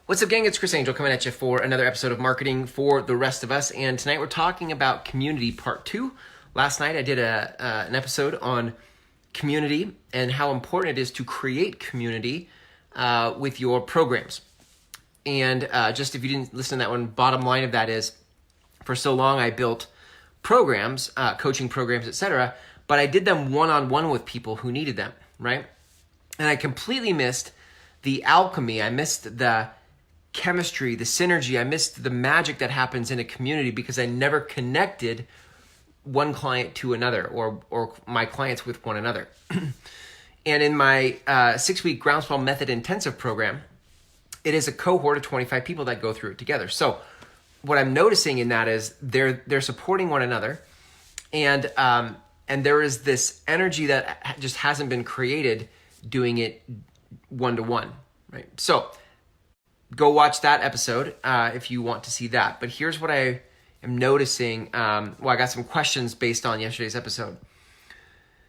What's up, gang? It's Chris Angel coming at you for another episode of Marketing for the Rest of Us. And tonight we're talking about community part 2. Last night I did an episode on community and how important it is to create community with your programs. And just if you didn't listen to that one, bottom line of that is, for so long I built programs, coaching programs, etc., but I did them one-on-one with people who needed them, right? And I completely missed the alchemy. I missed the chemistry, the synergy. I missed the magic that happens in a community because I never connected one client to another or my clients with one another. And in my 6-week Groundswell Method Intensive program, it is a cohort of 25 people that go through it together. So what I'm noticing in that is they're supporting one another, and there is this energy that just hasn't been created doing it one-to-one, right? So go watch that episode if you want to see that. But here's what I am noticing. I got some questions based on yesterday's episode.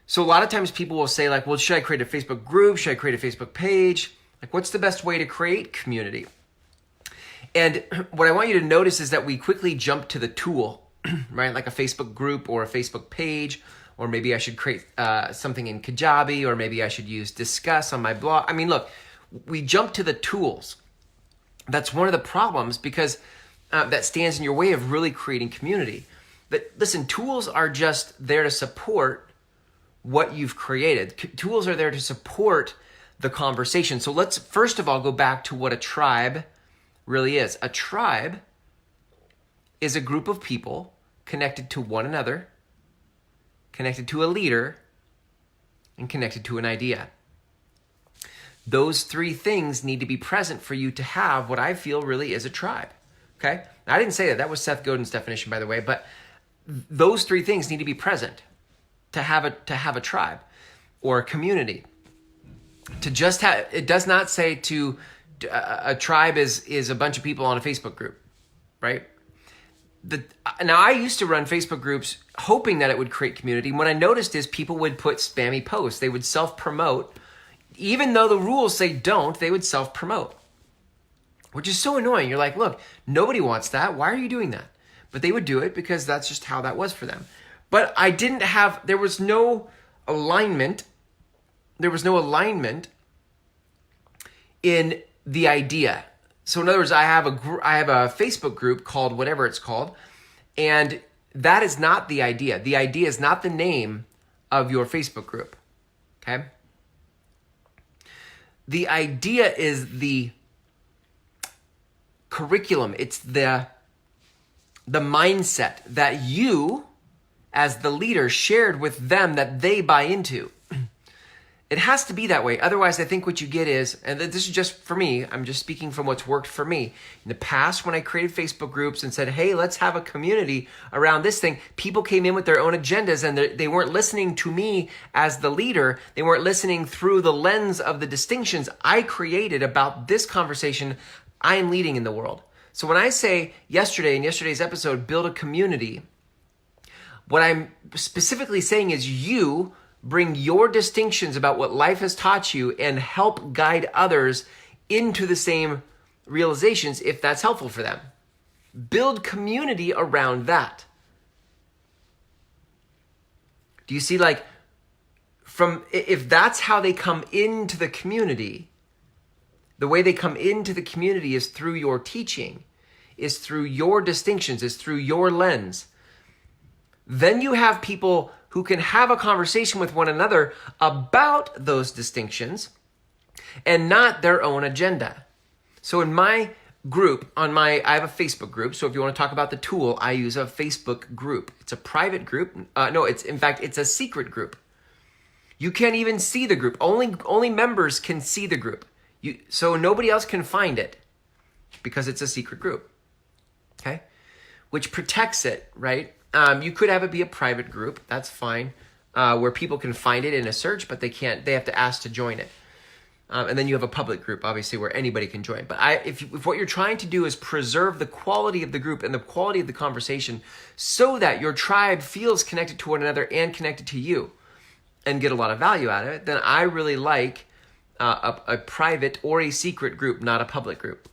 So a lot of times people will say, like, well, should I create a Facebook group? Should I create a Facebook page? Like, what's the best way to create community? And what I want you to notice is that we quickly jump to the tool, right? Like a Facebook group or a Facebook page, or maybe I should create something in Kajabi, or maybe I should use Discuss on my blog. I mean, look, we jump to the tools. That's one of the problems because that stands in your way of really creating community. But listen, tools are just there to support what you've created. Tools are there to support the conversation. So let's first of all go back to what a tribe really is. A tribe is a group of people connected to one another, connected to a leader, and connected to an idea. Those three things need to be present for you to have what I feel really is a tribe, okay? Now, I didn't say that. That was Seth Godin's definition, by the way, but those three things need to be present to have a tribe or a community. To just have, it does not say to a tribe is a bunch of people on a Facebook group, right? Now, I used to run Facebook groups hoping that it would create community. What I noticed is people would put spammy posts. They would self-promote. Even though the rules say don't, they would self-promote, which is so annoying. You're like, look, nobody wants that. Why are you doing that? But they would do it because that's just how that was for them. But there was no alignment. There was no alignment in the idea. So in other words, I have a Facebook group called whatever it's called, and that is not the idea. The idea is not the name of your Facebook group, okay? The idea is the curriculum. It's the mindset that you, as the leader, shared with them that they buy into. It has to be that way. Otherwise, I think what you get is, and this is just for me, I'm just speaking from what's worked for me. In the past, when I created Facebook groups and said, hey, let's have a community around this thing, people came in with their own agendas and they weren't listening to me as the leader. They weren't listening through the lens of the distinctions I created about this conversation I am leading in the world. So when I say in yesterday's episode, build a community, what I'm specifically saying is you bring your distinctions about what life has taught you and help guide others into the same realizations if that's helpful for them. Build community around that. Do you see, like, if that's how they come into the community, the way they come into the community is through your teaching, is through your distinctions, is through your lens. Then you have people who can have a conversation with one another about those distinctions and not their own agenda. So in my group, I have a Facebook group. So if you want to talk about the tool, I use a Facebook group. It's a private group. It's a secret group. You can't even see the group. Only members can see the group. So nobody else can find it because it's a secret group, okay? Which protects it, right? You could have it be a private group. That's fine, where people can find it in a search, but they can't. They have to ask to join it. And then you have a public group, obviously, where anybody can join. But if what you're trying to do is preserve the quality of the group and the quality of the conversation so that your tribe feels connected to one another and connected to you and get a lot of value out of it, then I really like a private or a secret group, not a public group.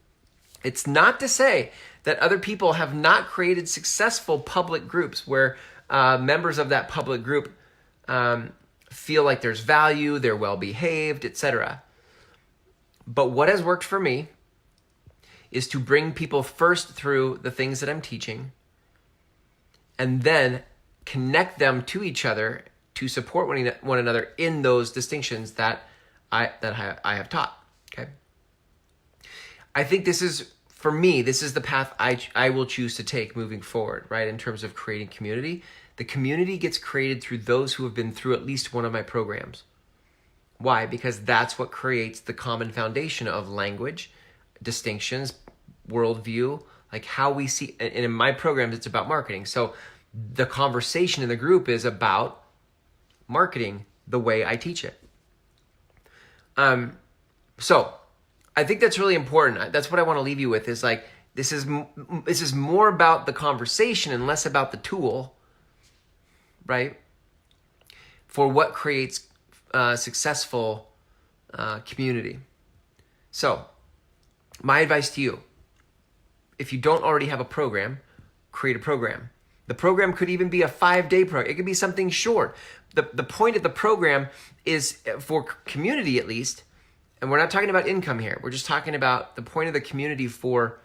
It's not to say that other people have not created successful public groups where members of that public group feel like there's value, they're well behaved, etc. But what has worked for me is to bring people first through the things that I'm teaching and then connect them to each other to support one another in those distinctions that I have taught. Okay. I think this is, for me, this is the path I will choose to take moving forward, right? In terms of creating community. The community gets created through those who have been through at least one of my programs. Why? Because that's what creates the common foundation of language, distinctions, worldview, like how we see, and in my programs, it's about marketing. So the conversation in the group is about marketing the way I teach it. So I think that's really important. That's what I want to leave you with, is like, this is more about the conversation and less about the tool, right? For what creates successful community. So my advice to you, if you don't already have a program, create a program. The program could even be a 5-day program. It could be something short. The point of the program is, for community at least, and we're not talking about income here. We're just talking about the point of the community for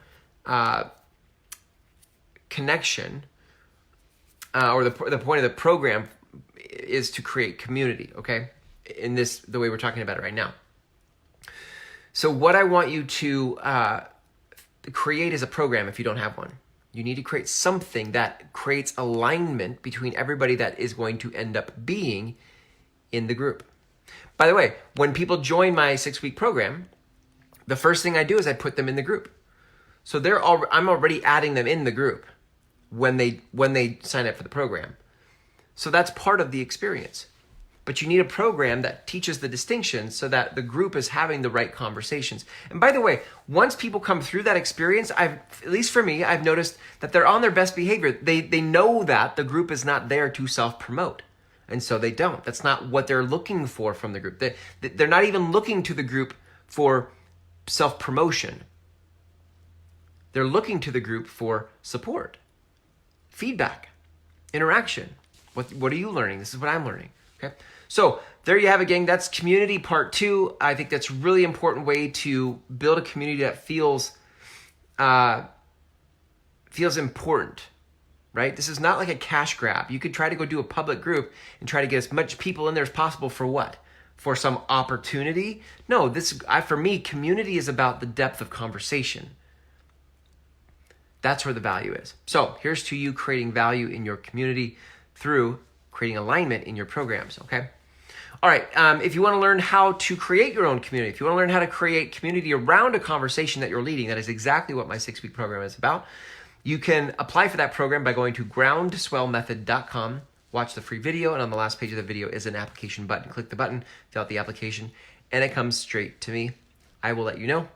connection, or the point of the program is to create community, okay? In this, the way we're talking about it right now. So what I want you to create is a program if you don't have one. You need to create something that creates alignment between everybody that is going to end up being in the group. By the way, when people join my 6-week program, the first thing I do is I put them in the group. So I'm already adding them in the group when they sign up for the program. So that's part of the experience. But you need a program that teaches the distinctions so that the group is having the right conversations. And by the way, once people come through that experience, at least for me, I've noticed that they're on their best behavior. They know that the group is not there to self-promote. And so they don't. That's not what they're looking for from the group. They're not even looking to the group for self-promotion. They're looking to the group for support, feedback, interaction. What are you learning? This is what I'm learning. Okay. So there you have it, gang. That's community part 2. I think that's a really important way to build a community that feels important, right? This is not like a cash grab. You could try to go do a public group and try to get as much people in there as possible for what? For some opportunity? No, for me, community is about the depth of conversation. That's where the value is. So here's to you creating value in your community through creating alignment in your programs, okay? All right, if you want to learn how to create your own community, if you want to learn how to create community around a conversation that you're leading, that is exactly what my 6-week program is about. You can apply for that program by going to groundswellmethod.com, watch the free video, and on the last page of the video is an application button. Click the button, fill out the application, and it comes straight to me. I will let you know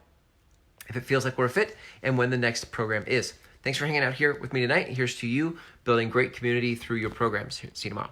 if it feels like we're a fit and when the next program is. Thanks for hanging out here with me tonight. Here's to you building great community through your programs. See you tomorrow.